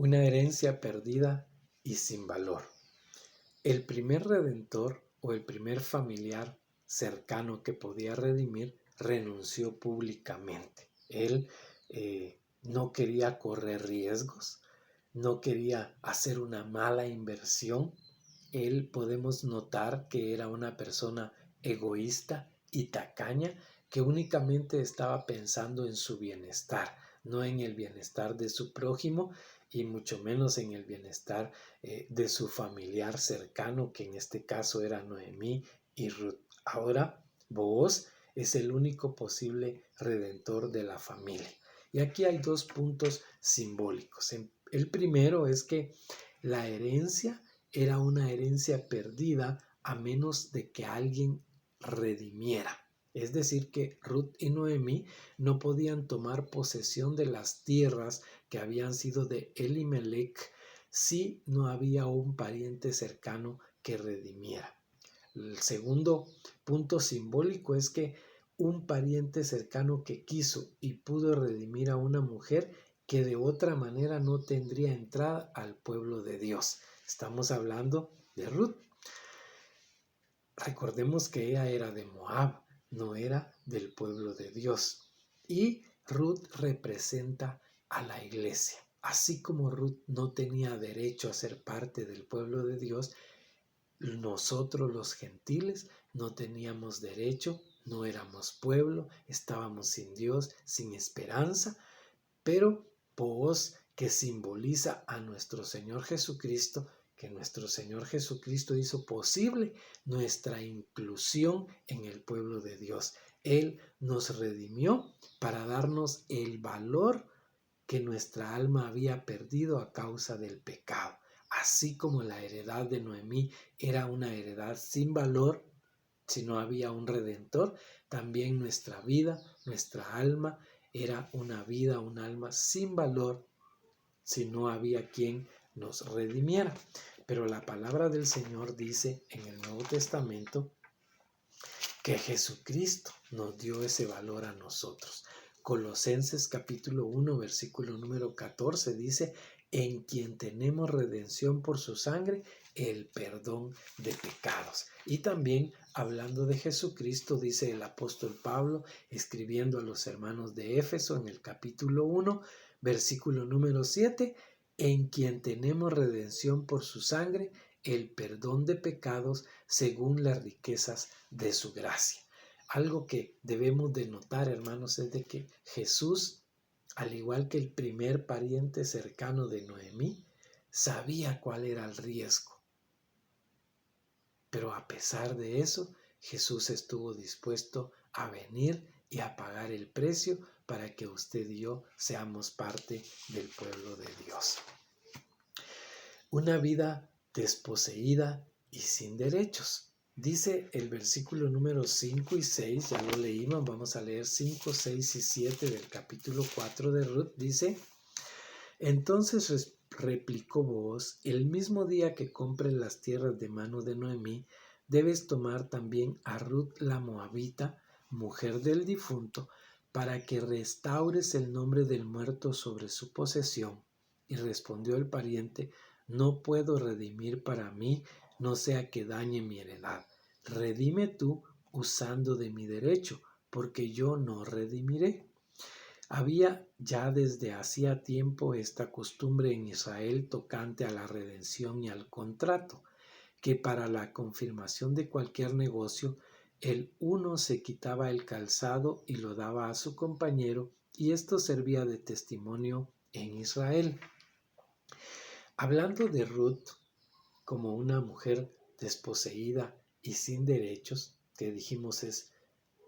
Una herencia perdida y sin valor. El primer redentor o el primer familiar cercano que podía redimir renunció públicamente. Él no quería correr riesgos, no quería hacer una mala inversión. Él podemos notar que era una persona egoísta y tacaña que únicamente estaba pensando en su bienestar, no en el bienestar de su prójimo y mucho menos en el bienestar de su familiar cercano, que en este caso era Noemí y Ruth. Ahora, Booz es el único posible redentor de la familia. Y aquí hay dos puntos simbólicos. El primero es que la herencia era una herencia perdida a menos de que alguien redimiera. Es decir, que Ruth y Noemí no podían tomar posesión de las tierras que habían sido de Elimelech si no había un pariente cercano que redimiera. El segundo punto simbólico es que un pariente cercano que quiso y pudo redimir a una mujer que de otra manera no tendría entrada al pueblo de Dios. Estamos hablando de Ruth. Recordemos que ella era de Moab, no era del pueblo de Dios. Y Ruth representa a la iglesia. Así como Ruth no tenía derecho a ser parte del pueblo de Dios, nosotros los gentiles no teníamos derecho, no éramos pueblo, estábamos sin Dios, sin esperanza, pero Booz, que simboliza a nuestro Señor Jesucristo, que nuestro Señor Jesucristo hizo posible nuestra inclusión en el pueblo de Dios. Él nos redimió para darnos el valor que nuestra alma había perdido a causa del pecado. Así como la heredad de Noemí era una heredad sin valor, si no había un redentor, también nuestra vida, nuestra alma, era una vida, un alma sin valor si no había quien nos redimiera. Pero la palabra del Señor dice en el Nuevo Testamento que Jesucristo nos dio ese valor a nosotros. Colosenses capítulo 1, versículo número 14 dice: en quien tenemos redención por su sangre, el perdón de pecados. Y también hablando de Jesucristo, dice el apóstol Pablo, escribiendo a los hermanos de Éfeso en el capítulo 1, versículo número 7, en quien tenemos redención por su sangre, el perdón de pecados según las riquezas de su gracia. Algo que debemos de notar, hermanos, es de que Jesús, al igual que el primer pariente cercano de Noemí, sabía cuál era el riesgo. Pero a pesar de eso, Jesús estuvo dispuesto a venir y a pagar el precio para que usted y yo seamos parte del pueblo de Dios. Una vida desposeída y sin derechos. Dice el versículo número 5 y 6, ya lo leímos, vamos a leer 5, 6 y 7 del capítulo 4 de Ruth. Dice: entonces replicó Booz: el mismo día que compres las tierras de mano de Noemí, debes tomar también a Ruth la moabita, mujer del difunto, para que restaures el nombre del muerto sobre su posesión. Y respondió el pariente: no puedo redimir para mí, no sea que dañe mi heredad. Redime tú usando de mi derecho, porque yo no redimiré. Había ya desde hacía tiempo esta costumbre en Israel tocante a la redención y al contrato, que para la confirmación de cualquier negocio, el uno se quitaba el calzado y lo daba a su compañero, y esto servía de testimonio en Israel. Hablando de Ruth como una mujer desposeída y sin derechos, que dijimos es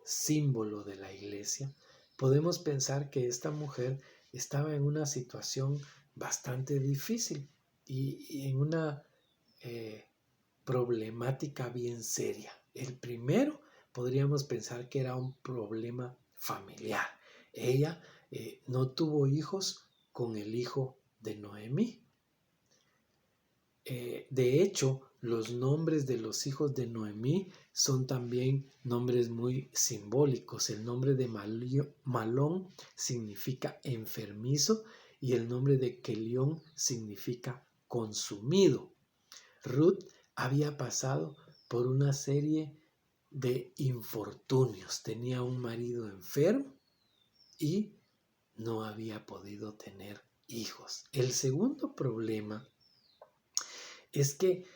símbolo de la iglesia, podemos pensar que esta mujer estaba en una situación bastante difícil y en una problemática bien seria. El primero, podríamos pensar que era un problema familiar. Ella no tuvo hijos con el hijo de Noemí. De hecho, los nombres de los hijos de Noemí son también nombres muy simbólicos. El nombre de Malón significa enfermizo y el nombre de Kelión significa consumido. Ruth había pasado por una serie de infortunios. Tenía un marido enfermo y no había podido tener hijos. El segundo problema es que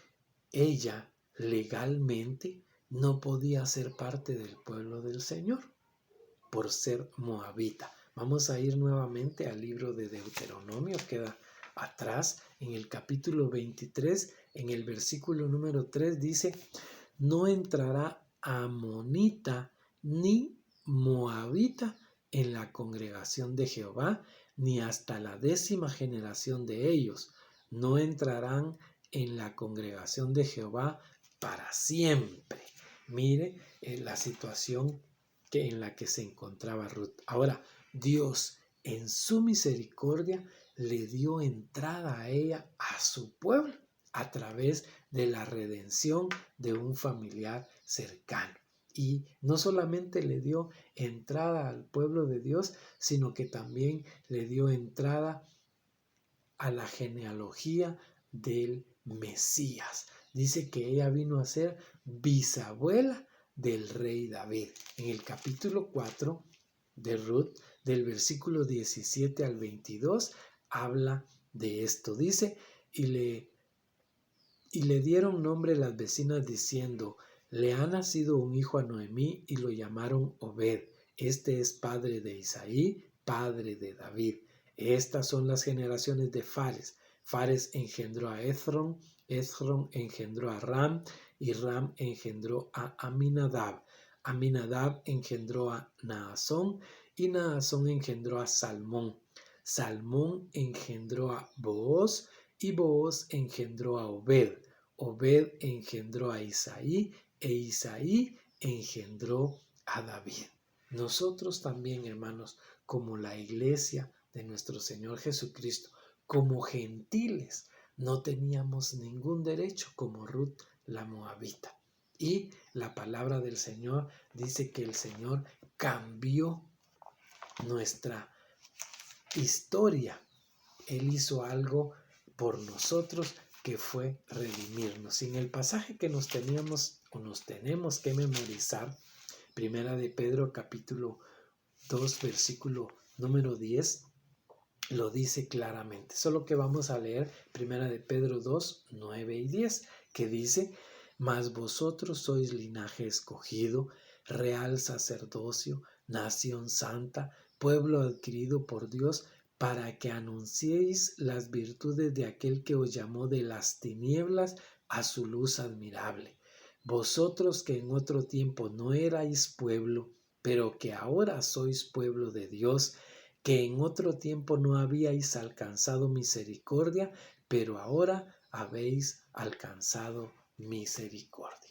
ella legalmente no podía ser parte del pueblo del Señor por ser moabita. Vamos a ir nuevamente al libro de Deuteronomio, queda atrás en el capítulo 23, en el versículo número 3 dice: no entrará amonita ni moabita en la congregación de Jehová, ni hasta la 10ª generación de ellos. No entrarán en la congregación de Jehová para siempre. Mire la situación en la que se encontraba Ruth. Ahora, Dios en su misericordia le dio entrada a ella, a su pueblo, a través de la redención de un familiar cercano. Y no solamente le dio entrada al pueblo de Dios, sino que también le dio entrada a la genealogía del Mesías. Dice que ella vino a ser bisabuela del rey David. En el capítulo 4 de Ruth, del versículo 17 al 22, habla de esto. Dice: y le dieron nombre las vecinas diciendo: le ha nacido un hijo a Noemí, y lo llamaron Obed. Este es padre de Isaí, padre de David. Estas son las generaciones de Fares. Fares engendró a Hezrón, Hezrón engendró a Ram, y Ram engendró a Aminadab. Aminadab engendró a Naasón, y Naasón engendró a Salmón. Salmón engendró a Booz, y Booz engendró a Obed. Obed engendró a Isaí, e Isaí engendró a David. Nosotros también, hermanos, como la iglesia de nuestro Señor Jesucristo, como gentiles, no teníamos ningún derecho como Ruth la moabita. Y la palabra del Señor dice que el Señor cambió nuestra historia. Él hizo algo por nosotros que fue redimirnos. Y en el pasaje que nos tenemos que memorizar, Primera de Pedro capítulo 2 versículo número 10, lo dice claramente. Solo que vamos a leer Primera de Pedro 2, 9 y 10, que dice: mas vosotros sois linaje escogido, real sacerdocio, nación santa, pueblo adquirido por Dios, para que anunciéis las virtudes de aquel que os llamó de las tinieblas a su luz admirable. Vosotros que en otro tiempo no erais pueblo, pero que ahora sois pueblo de Dios, que en otro tiempo no habíais alcanzado misericordia, pero ahora habéis alcanzado misericordia.